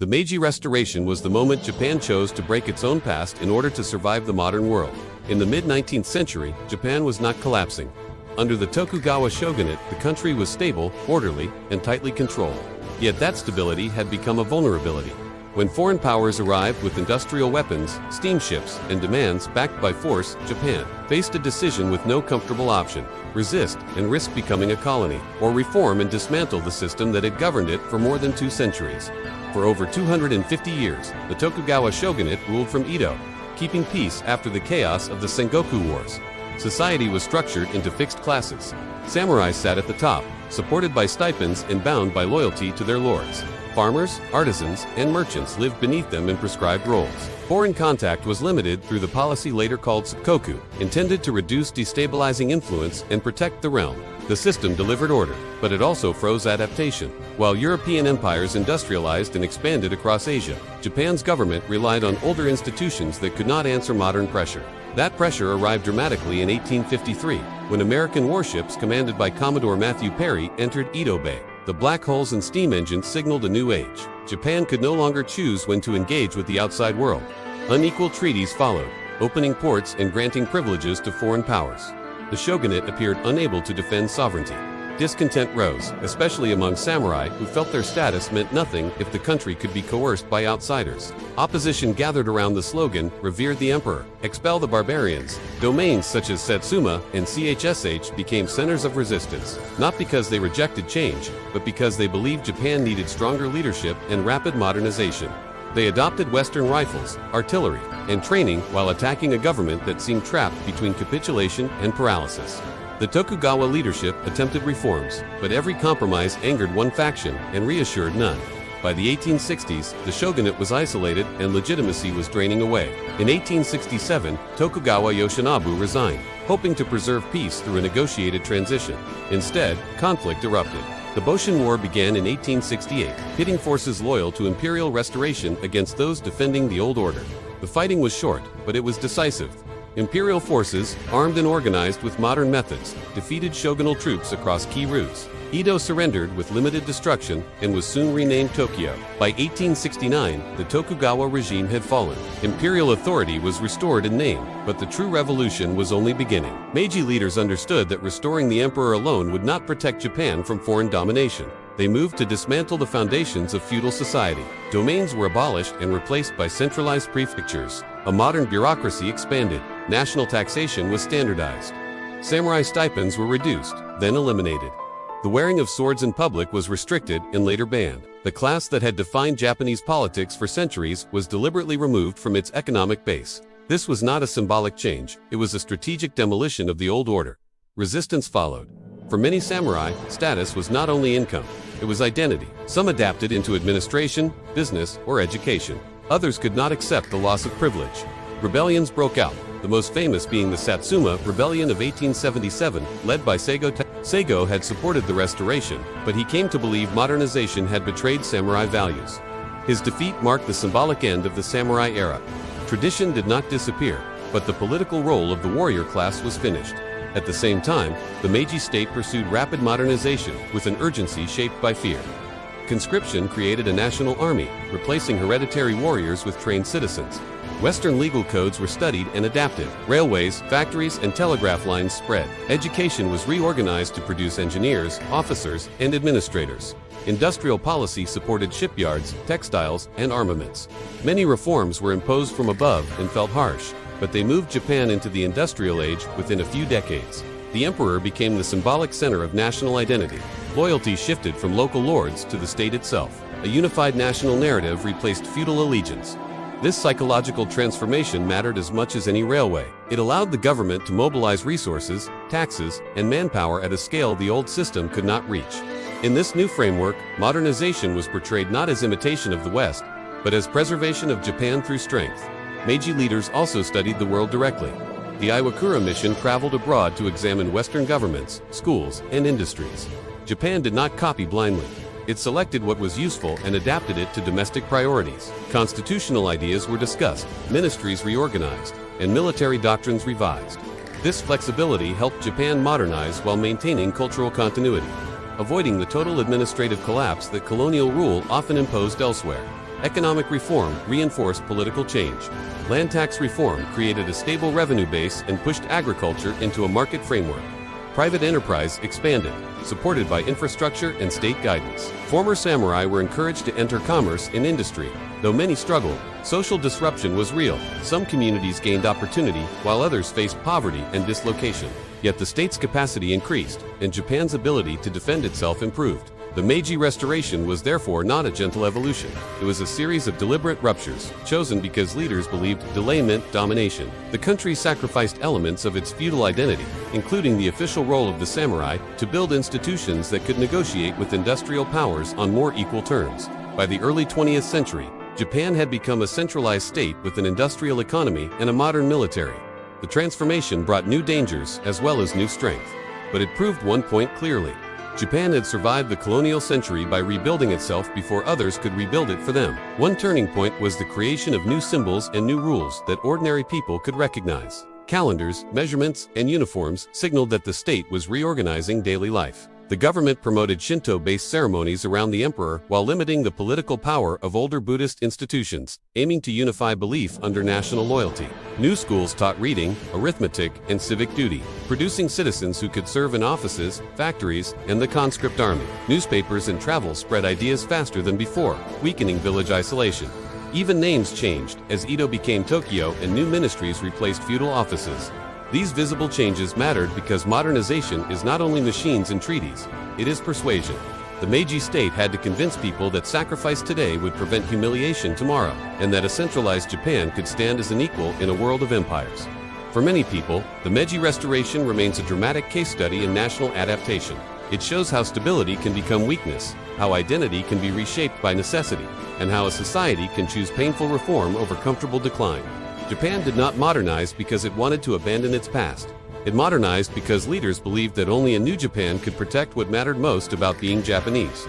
The Meiji Restoration was the moment Japan chose to break its own past in order to survive the modern world. In the mid-19th century, Japan was not collapsing. Under the Tokugawa shogunate, the country was stable, orderly, and tightly controlled. Yet that stability had become a vulnerability. When foreign powers arrived with industrial weapons, steamships, and demands backed by force, Japan faced a decision with no comfortable option: resist and risk becoming a colony, or reform and dismantle the system that had governed it for more than 2 centuries. For over 250 years, the Tokugawa shogunate ruled from Edo, keeping peace after the chaos of the Sengoku Wars. Society was structured into fixed classes. Samurai sat at the top, supported by stipends and bound by loyalty to their lords. Farmers, artisans, and merchants lived beneath them in prescribed roles. Foreign contact was limited through the policy later called Sakoku, intended to reduce destabilizing influence and protect the realm. The system delivered order, but it also froze adaptation. While European empires industrialized and expanded across Asia, Japan's government relied on older institutions that could not answer modern pressure. That pressure arrived dramatically in 1853, when American warships commanded by Commodore Matthew Perry entered Edo Bay. The black holes and steam engines signaled a new age. Japan could no longer choose when to engage with the outside world. Unequal treaties followed, opening ports and granting privileges to foreign powers. The shogunate appeared unable to defend sovereignty. Discontent rose, especially among samurai who felt their status meant nothing if the country could be coerced by outsiders. Opposition gathered around the slogan, "Revere the Emperor, expel the barbarians." Domains such as Satsuma and CHSH became centers of resistance, not because they rejected change, but because they believed Japan needed stronger leadership and rapid modernization. They adopted Western rifles, artillery, and training while attacking a government that seemed trapped between capitulation and paralysis. The Tokugawa leadership attempted reforms, but every compromise angered one faction and reassured none. By the 1860s, the shogunate was isolated and legitimacy was draining away. In 1867, Tokugawa Yoshinobu resigned, hoping to preserve peace through a negotiated transition. Instead, conflict erupted. The Boshin War began in 1868, pitting forces loyal to imperial restoration against those defending the old order. The fighting was short, but it was decisive. Imperial forces, armed and organized with modern methods, defeated shogunal troops across key routes. Edo surrendered with limited destruction and was soon renamed Tokyo. By 1869, the Tokugawa regime had fallen. Imperial authority was restored in name, but the true revolution was only beginning. Meiji leaders understood that restoring the emperor alone would not protect Japan from foreign domination. They moved to dismantle the foundations of feudal society. Domains were abolished and replaced by centralized prefectures. A modern bureaucracy expanded. National taxation was standardized. Samurai stipends were reduced, then eliminated. The wearing of swords in public was restricted and later banned. The class that had defined Japanese politics for centuries was deliberately removed from its economic base. This was not a symbolic change, it was a strategic demolition of the old order. Resistance followed. For many samurai, status was not only income, it was identity. Some adapted into administration, business, or education. Others could not accept the loss of privilege. Rebellions broke out, the most famous being the Satsuma Rebellion of 1877, led by Seigo. Seigo had supported the restoration, but he came to believe modernization had betrayed samurai values. His defeat marked the symbolic end of the samurai era. Tradition did not disappear, but the political role of the warrior class was finished. At the same time, the Meiji state pursued rapid modernization with an urgency shaped by fear. Conscription created a national army, replacing hereditary warriors with trained citizens. Western legal codes were studied and adapted. Railways, factories, and telegraph lines spread. Education was reorganized to produce engineers, officers, and administrators. Industrial policy supported shipyards, textiles, and armaments. Many reforms were imposed from above and felt harsh, but they moved Japan into the industrial age within a few decades. The emperor became the symbolic center of national identity. Loyalty shifted from local lords to the state itself. A unified national narrative replaced feudal allegiance. This psychological transformation mattered as much as any railway. It allowed the government to mobilize resources, taxes, and manpower at a scale the old system could not reach. In this new framework, modernization was portrayed not as imitation of the West, but as preservation of Japan through strength. Meiji leaders also studied the world directly. The Iwakura mission traveled abroad to examine Western governments, schools, and industries. Japan did not copy blindly. It selected what was useful and adapted it to domestic priorities. Constitutional ideas were discussed, ministries reorganized, and military doctrines revised. This flexibility helped Japan modernize while maintaining cultural continuity, avoiding the total administrative collapse that colonial rule often imposed elsewhere. Economic reform reinforced political change. Land tax reform created a stable revenue base and pushed agriculture into a market framework. Private enterprise expanded, supported by infrastructure and state guidance. Former samurai were encouraged to enter commerce and industry. Though many struggled, social disruption was real. Some communities gained opportunity, while others faced poverty and dislocation. Yet the state's capacity increased, and Japan's ability to defend itself improved. The Meiji Restoration was therefore not a gentle evolution. It was a series of deliberate ruptures, chosen because leaders believed delay meant domination. The country sacrificed elements of its feudal identity, including the official role of the samurai, to build institutions that could negotiate with industrial powers on more equal terms. By the early 20th century, Japan had become a centralized state with an industrial economy and a modern military. The transformation brought new dangers as well as new strength. But it proved one point clearly. Japan had survived the colonial century by rebuilding itself before others could rebuild it for them. One turning point was the creation of new symbols and new rules that ordinary people could recognize. Calendars, measurements, and uniforms signaled that the state was reorganizing daily life. The government promoted Shinto-based ceremonies around the emperor while limiting the political power of older Buddhist institutions, aiming to unify belief under national loyalty. New schools taught reading, arithmetic, and civic duty, producing citizens who could serve in offices, factories, and the conscript army. Newspapers and travel spread ideas faster than before, weakening village isolation. Even names changed, as Edo became Tokyo and new ministries replaced feudal offices. These visible changes mattered because modernization is not only machines and treaties, it is persuasion. The Meiji state had to convince people that sacrifice today would prevent humiliation tomorrow, and that a centralized Japan could stand as an equal in a world of empires. For many people, the Meiji Restoration remains a dramatic case study in national adaptation. It shows how stability can become weakness, how identity can be reshaped by necessity, and how a society can choose painful reform over comfortable decline. Japan did not modernize because it wanted to abandon its past. It modernized because leaders believed that only a new Japan could protect what mattered most about being Japanese.